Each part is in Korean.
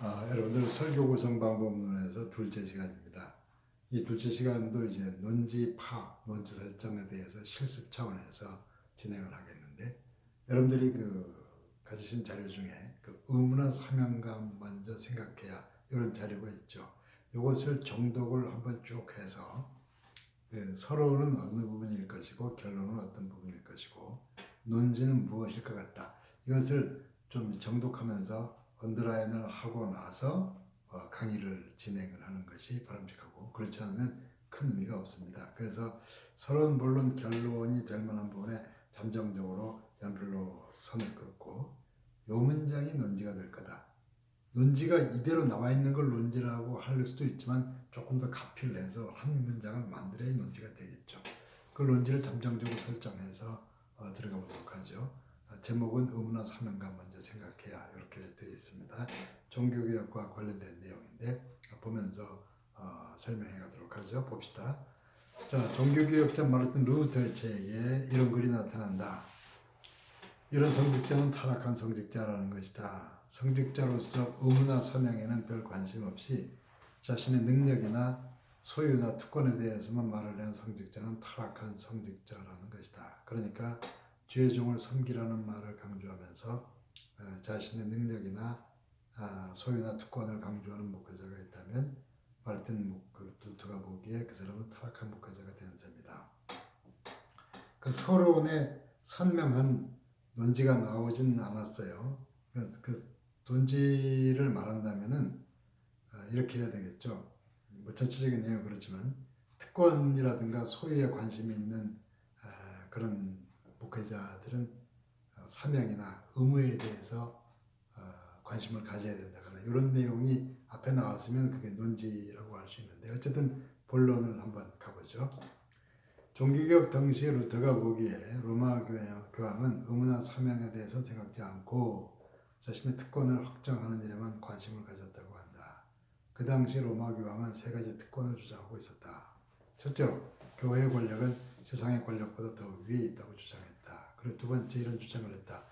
여러분들 설교 구성 방법론에서 둘째 시간입니다. 이 둘째 시간도 이제 논지 설정에 대해서 실습 차원에서 진행을 하겠는데, 여러분들이 가지신 자료 중에 의무나 사명감 먼저 생각해야 이런 자료가 있죠. 이것을 정독을 한번 쭉 해서 서론은 어느 부분일 것이고 결론은 어떤 부분일 것이고 논지는 무엇일 것 같다. 이것을 좀 정독하면서 언더라인을 하고 나서 강의를 진행을 하는 것이 바람직하고, 그렇지 않으면 큰 의미가 없습니다. 그래서 서론, 본론, 결론이 될 만한 부분에 잠정적으로 연필로 선을 긋고 요 문장이 논지가 될 거다. 논지가 이대로 나와 있는 걸 논지라고 할 수도 있지만 조금 더 가피를 해서 한 문장을 만들어야 논지가 되겠죠. 그 논지를 잠정적으로 설정해서 들어가 보도록 하죠. 제목은 의무나 사명감 먼저 생각해야 이렇게 되어 있습니다. 종교개혁과 관련된 내용인데 보면서 설명해 가도록 하죠. 봅시다. 자, 종교개혁자 마르틴 루터의 책에 이런 글이 나타난다. 이런 성직자는 타락한 성직자라는 것이다. 성직자로서 의무나 사명에는 별 관심 없이 자신의 능력이나 소유나 특권에 대해서만 말을 하는 성직자는 타락한 성직자라는 것이다. 그러니까 주의 종을 섬기라는 말을 강조하면서 자신의 능력이나 소유나 특권을 강조하는 목회자가 있다면 마르틴 루터가 보기에 그 사람은 타락한 목회자가 되는 셈이다. 그 서론에 선명한 논지가 나오진 않았어요. 그 논지를 말한다면은 이렇게 해야 되겠죠. 뭐 전체적인 내용은 그렇지만 특권이라든가 소유에 관심이 있는 그런 목회자들은 사명이나 의무에 대해서 관심을 가져야 된다거나 이런 내용이 앞에 나왔으면 그게 논지라고 할 수 있는데, 어쨌든 본론을 한번 가보죠. 종교개혁 당시에 루터가 보기에 로마 교황은 의무나 사명에 대해서 생각지 않고 자신의 특권을 확정하는 일에만 관심을 가졌다고 한다. 그 당시 로마 교황은 세 가지 특권을 주장하고 있었다. 첫째로, 교회의 권력은 세상의 권력보다 더 위에 있다고 주장했다. 그리고 두 번째, 이런 주장을 했다.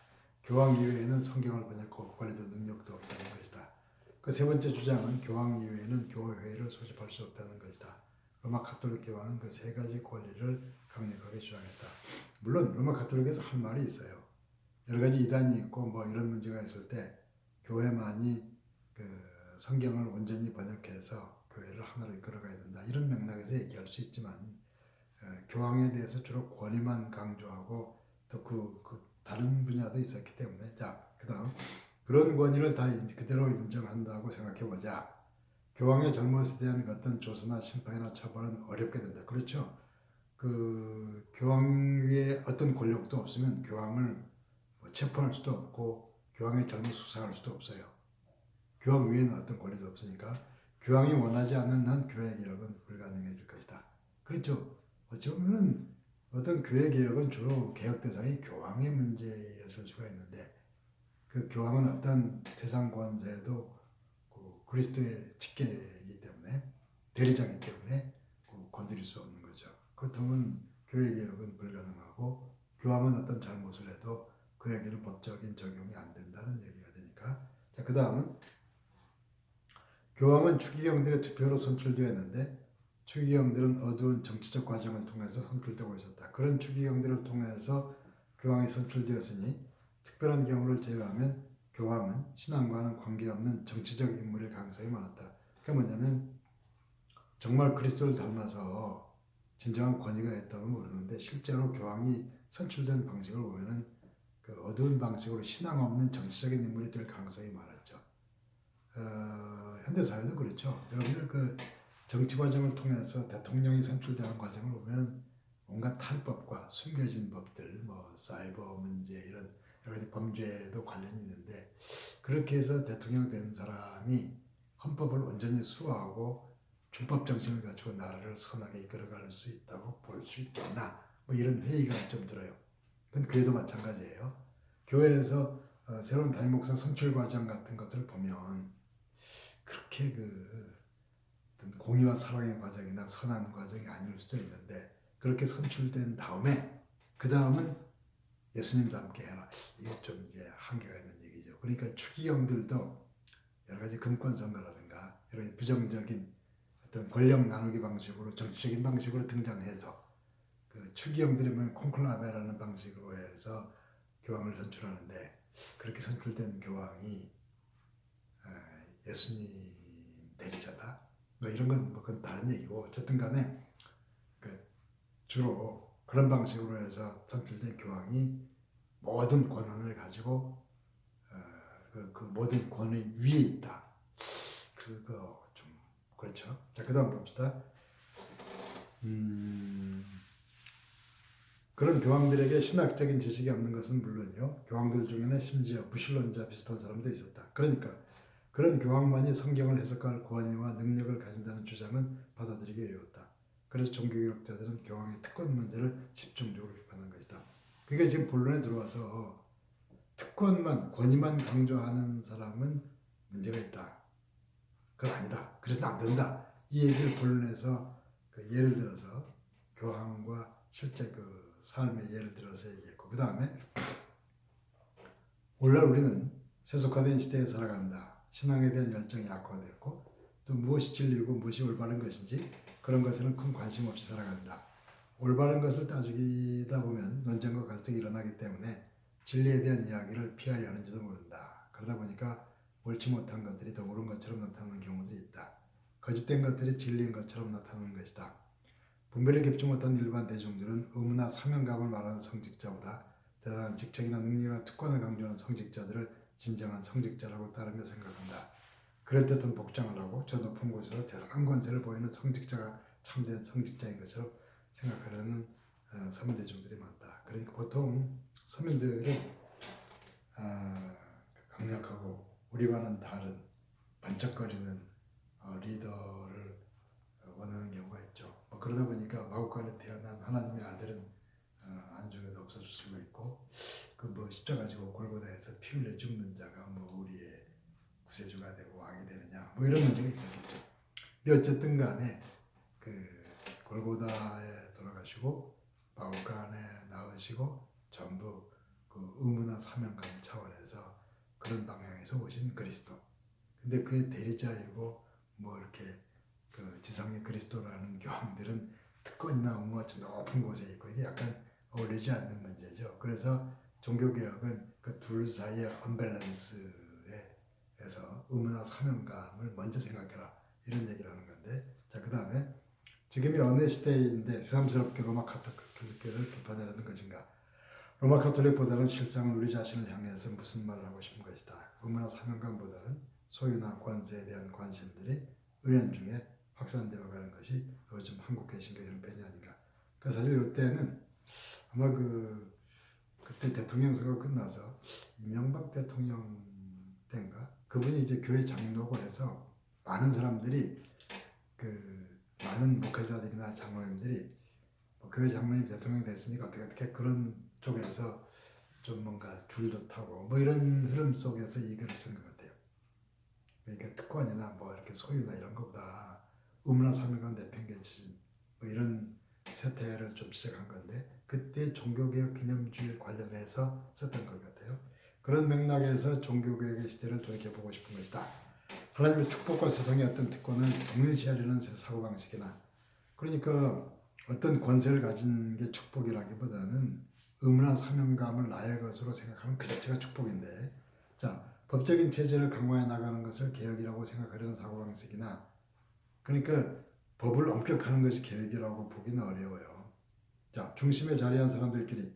교황 이외에는 성경을 번역하고 관리될 능력도 없다는 것이다. 그 세 번째 주장은 교황 이외에는 교회를 소집할 수 없다는 것이다. 로마 가톨릭 교황은 그 세 가지 권리를 강력하게 주장했다. 물론 로마 가톨릭에서 할 말이 있어요. 여러 가지 이단이 있고 뭐 이런 문제가 있을 때 교회만이 성경을 온전히 번역해서 교회를 하나로 이끌어가야 된다. 이런 맥락에서 얘기할 수 있지만 교황에 대해서 주로 권위만 강조하고 또 다른 분야도 있었기 때문에, 자, 그 다음 그런 권위를 다 그대로 인정한다고 생각해보자. 교황의 잘못에 대한 어떤 조사나 심판이나 처벌은 어렵게 된다. 그렇죠? 교황 위에 어떤 권력도 없으면 교황을 체포할 수도 없고 교황의 잘못 수사할 수도 없어요. 교황 위에는 어떤 권리도 없으니까 교황이 원하지 않는 한 교회 개혁은 불가능해질 것이다. 그렇죠? 어찌 보면은 어떤 교회 개혁은 주로 개혁 대상이 교황의 문제였을 수가 있는데, 그 교황은 어떤 세상 권세도 그리스도의 직계이기 때문에, 대리자이기 때문에 건드릴 수 없는 거죠. 그렇다면 교회 개혁은 불가능하고 교황은 어떤 잘못을 해도 그에게는 법적인 적용이 안 된다는 얘기가 되니까. 자, 그 다음은 교황은 추기경들의 투표로 선출되었는데 추기경들은 어두운 정치적 과정을 통해서 선출되고 있었다. 그런 추기경들을 통해서 교황이 선출되었으니 특별한 경우를 제외하면 교황은 신앙과는 관계없는 정치적 인물일 가능성이 많았다. 그게 뭐냐면 정말 그리스도를 닮아서 진정한 권위가 있다면 모르는데 실제로 교황이 선출된 방식을 보면은 어두운 방식으로 신앙 없는 정치적인 인물이 될 가능성이 많았죠. 현대 사회도 그렇죠. 여러분들 정치 과정을 통해서 대통령이 선출되는 과정을 보면 온갖 탈법과 숨겨진 법들, 뭐 사이버 문제 이런 여러 가지 범죄도 관련이 있는데, 그렇게 해서 대통령 된 사람이 헌법을 온전히 수호하고 준법 정신을 가지고 나라를 선하게 이끌어갈 수 있다고 볼 수 있겠나? 뭐 이런 회의가 좀 들어요. 그건 교회도 마찬가지예요. 교회에서 새로운 담임 목사 선출 과정 같은 것들을 보면 그렇게 어떤 공의와 사랑의 과정이나 선한 과정이 아닐 수도 있는데, 그렇게 선출된 다음에 그 다음은 예수님과 함께 해라. 이게 좀 이제 한계가 있는 얘기죠. 그러니까 추기경들도 여러 가지 금권 선거라든가 여러 가지 부정적인 어떤 권력 나누기 방식으로 정치적인 방식으로 등장해서 그 추기경들이 보면 콘클라베라는 방식으로 해서 교황을 선출하는데 그렇게 선출된 교황이 예수님 대리자다. 뭐 이런 건 뭐 그건 다른 얘기고 어쨌든 간에 그 주로 그런 방식으로 해서 선출된 교황이 모든 권한을 가지고 그 모든 권위 위에 있다. 그거 좀 그렇죠. 자, 그다음 봅시다. 그런 교황들에게 신학적인 지식이 없는 것은 물론이요. 교황들 중에는 심지어 무신론자 비슷한 사람도 있었다. 그러니까 그런 교황만이 성경을 해석할 권위와 능력을 가진다는 주장은 받아들이기 어려웠다. 그래서 종교개혁자들은 교황의 특권 문제를 집중적으로 비판한 것이다. 그게 지금 본론에 들어와서 특권만, 권위만 강조하는 사람은 문제가 있다. 그건 아니다. 그래서는 안 된다. 이 얘기를 본론에서 그 예를 들어서 교황과 실제 그 삶의 예를 들어서 얘기했고 그 다음에 오늘날 우리는 세속화된 시대에 살아간다. 신앙에 대한 열정이 약화됐고 또 무엇이 진리고 무엇이 올바른 것인지 그런 것에는 큰 관심 없이 살아간다. 올바른 것을 따지다 보면 논쟁과 갈등이 일어나기 때문에 진리에 대한 이야기를 피하려 하는지도 모른다. 그러다 보니까 옳지 못한 것들이 더 옳은 것처럼 나타나는 경우들이 있다. 거짓된 것들이 진리인 것처럼 나타나는 것이다. 분별이 깊지 못한 일반 대중들은 의무나 사명감을 말하는 성직자보다 대단한 직책이나 능력이나 특권을 강조하는 성직자들을 진정한 성직자라고 따르며 생각한다. 그럴듯한 복장을 하고 저 높은 곳에서 대단한 권세를 보이는 성직자가 참된 성직자인 것처럼 생각하려는 서민 대중들이 많다. 그러니까 보통 서민들은 강력하고 우리와는 다른 반짝거리는 리더를 원하는 경우가 있죠. 뭐 그러다 보니까 마구간에 태어난 하나님의 아들은 안중에도 없어질 수가 있고 그 뭐 십자가 지고 골고다에서 피 흘려 죽는 자가 뭐 우리의 구세주가 되고 왕이 되느냐 뭐 이런 문제가 있겠죠. 근데 어쨌든 간에 그 골고다에 돌아가시고 마구간에 나으시고 전부 그 의무나 사명감 차원에서 그런 방향에서 오신 그리스도. 근데 그의 대리자이고 뭐 이렇게 그 지상의 그리스도라는 교황들은 특권이나 업무가 높은 곳에 있고 이게 약간 어울리지 않는 문제죠. 그래서 종교개혁은 그 둘 사이의 언밸런스에서 의무나 사명감을 먼저 생각해라 이런 얘기를 하는 건데 자 그 다음에 지금이 어느 시대인데 새삼스럽게 로마 카톨릭교를 비판하려는 것인가. 로마 카톨릭보다는 실상은 우리 자신을 향해서 무슨 말을 하고 싶은 것이다. 의무나 사명감보다는 소유나 권세에 대한 관심들이 은연중에 확산되어 가는 것이 요즘 한국 개신교 형편이 아닌가. 그 사실 이때는 아마 그때 대통령 선거 끝나서 이명박 대통령 때인가 그분이 이제 교회 장로고 해서 많은 사람들이 많은 목회자들이나 장로님들이 뭐 교회 장로님 대통령 됐으니까 어떻게 그런 쪽에서 좀 뭔가 줄도 타고 뭐 이런 흐름 속에서 이 글을 쓴 것 같아요. 그러니까 특권이나 뭐 이렇게 소유나 이런 것보다 의무나 사명감 내팽개치신 뭐 이런 세태를 좀 시작한 건데 그때 종교개혁 기념주의 관련해서 썼던 것 같아요. 그런 맥락에서 종교개혁의 시대를 돌이켜보고 싶은 것이다. 하나님의 축복과 세상의 어떤 특권을 동일시하려는 사고방식이나 그러니까 어떤 권세를 가진 게 축복이라기보다는 의무나 사명감을 나의 것으로 생각하면 그 자체가 축복인데 자 법적인 체제를 강화해 나가는 것을 개혁이라고 생각하려는 사고방식이나 그러니까 법을 엄격하는 것이 개혁이라고 보기는 어려워요. 자 중심에 자리한 사람들끼리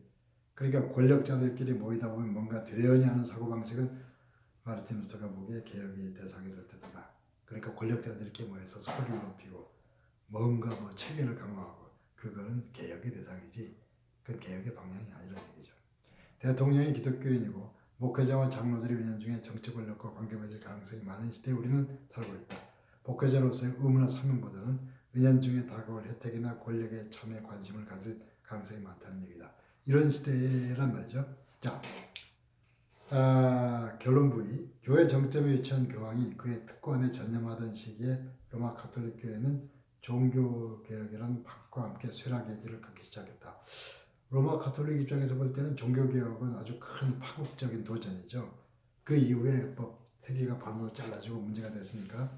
그러니까 권력자들끼리 모이다 보면 뭔가 되려니 하는 사고방식은 마르틴 루터가 보기에 개혁의 대상이 될 테다. 그러니까 권력자들끼리 모여서 소리를 높이고 뭔가 뭐 체계를 강화하고 그거는 개혁의 대상이지 그건 개혁의 방향이 아니라는 얘기죠. 대통령이 기독교인이고 목회자와 장로들이 은연중에 정치 권력과 관계 맺을 가능성이 많은 시대에 우리는 살고 있다. 목회자로서의 의무나 사명보다는 은연중에 다가올 혜택이나 권력의 참에 관심을 가질 가능성이 많다는 얘기다. 이런 시대란 말이죠. 자, 결론 부위 교회 정점에 위치한 교황이 그의 특권에 전념하던 시기에 로마 가톨릭 교회는 종교개혁이라는 박과 함께 쇠락의 길을 걷기 시작했다. 로마 가톨릭 입장에서 볼 때는 종교개혁은 아주 큰 파국적인 도전이죠. 그 이후에 세계가 반으로 잘라지고 문제가 됐으니까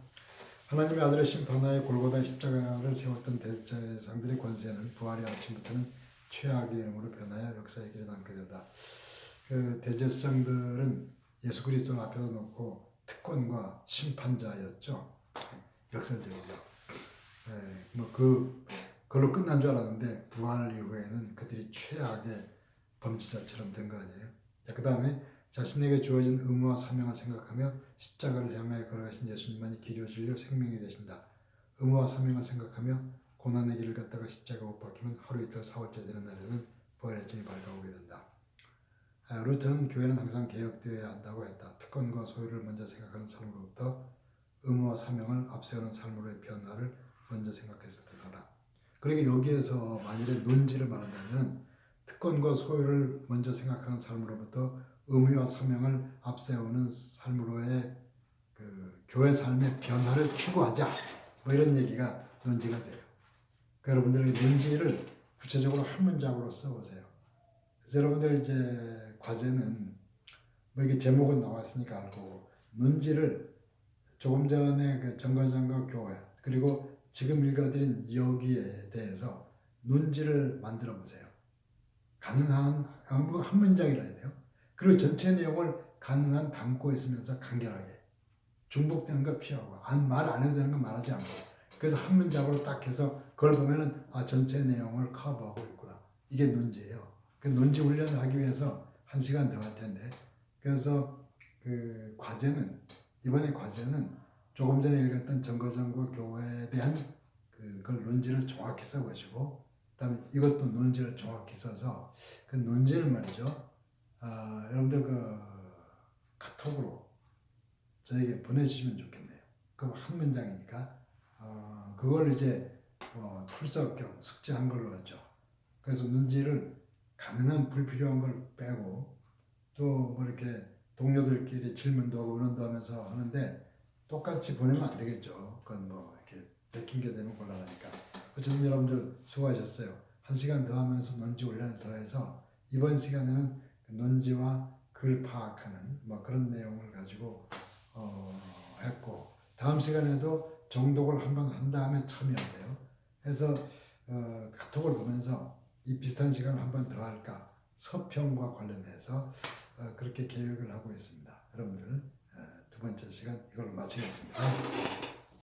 하나님의 아들의 심판하에 골고다의 십자가를 세웠던 대제사장들의 권세는 부활의 아침부터는 최악의 이름으로 변하여 역사의 길에 남게 된다. 그 대제사장들은 예수 그리스도를 앞에다 놓고 특권과 심판자였죠. 역설적이죠. 그걸로 끝난 줄 알았는데 부활 이후에는 그들이 최악의 범죄자처럼 된 거 아니에요. 그 다음에 자신에게 주어진 의무와 사명을 생각하며 십자가를 향하여 걸어가신 예수님만이 길이요 진리요 생명이 되신다. 의무와 사명을 생각하며 고난의 길을 걷다가 십자가 못 박히면 하루 이틀 사흘째 되는 날에는 부활의 증이 밝아오게 된다. 루터는 교회는 항상 개혁되어야 한다고 했다. 특권과 소유를 먼저 생각하는 삶으로부터 의무와 사명을 앞세우는 삶으로의 변화를 먼저 생각해서 들어가라. 그러니까 여기에서 만일에 논지를 말한다면 특권과 소유를 먼저 생각하는 삶으로부터 의무와 사명을 앞세우는 삶으로의 그 교회 삶의 변화를 추구하자. 뭐 이런 얘기가 논지가 돼요. 그 여러분들의 논지를 구체적으로 한 문장으로 써보세요. 그래서 여러분들 이제 과제는 뭐 이게 제목은 나왔으니까 알고 논지를 조금 전에 그 정거장과 교회 그리고 지금 읽어드린 여기에 대해서 논지를 만들어 보세요. 가능한 한 문장이라 해야 돼요. 그리고 전체 내용을 가능한 담고 있으면서 간결하게 중복되는 거 피하고 말 안 해도 되는 거 말하지 않고 그래서 한 문장으로 딱 해서 그걸 보면은 전체 내용을 커버하고 있구나. 이게 논지예요. 그 논지 훈련을 하기 위해서 1시간 더 할 텐데 그래서 그 과제는 이번에 과제는 조금 전에 읽었던 정거장과 교회에 대한 그걸 논지를 정확히 써보시고 그다음에 이것도 논지를 정확히 써서 그 논지를 말이죠. 여러분들 그 카톡으로 저에게 보내주시면 좋겠네요. 그 한 문장이니까 그걸 이제 풀석 겸 숙제한 걸로 하죠. 그래서 논지를 가능한 불필요한 걸 빼고 또 뭐 이렇게 동료들끼리 질문도 하고 의논도 하면서 하는데 똑같이 보내면 안 되겠죠. 그건 뭐 이렇게 베낀 게 되면 곤란하니까. 어쨌든 여러분들 수고하셨어요. 1시간 더 하면서 논지 훈련을 더해서 이번 시간에는 논지와 글 파악하는 뭐 그런 내용을 가지고 했고 다음 시간에도 정독을 한번 한 다음에 참여한대요. 그래서 카톡을 보면서 이 비슷한 시간을 한번 더 할까 서평과 관련해서 그렇게 계획을 하고 있습니다. 여러분들 두 번째 시간 이걸로 마치겠습니다.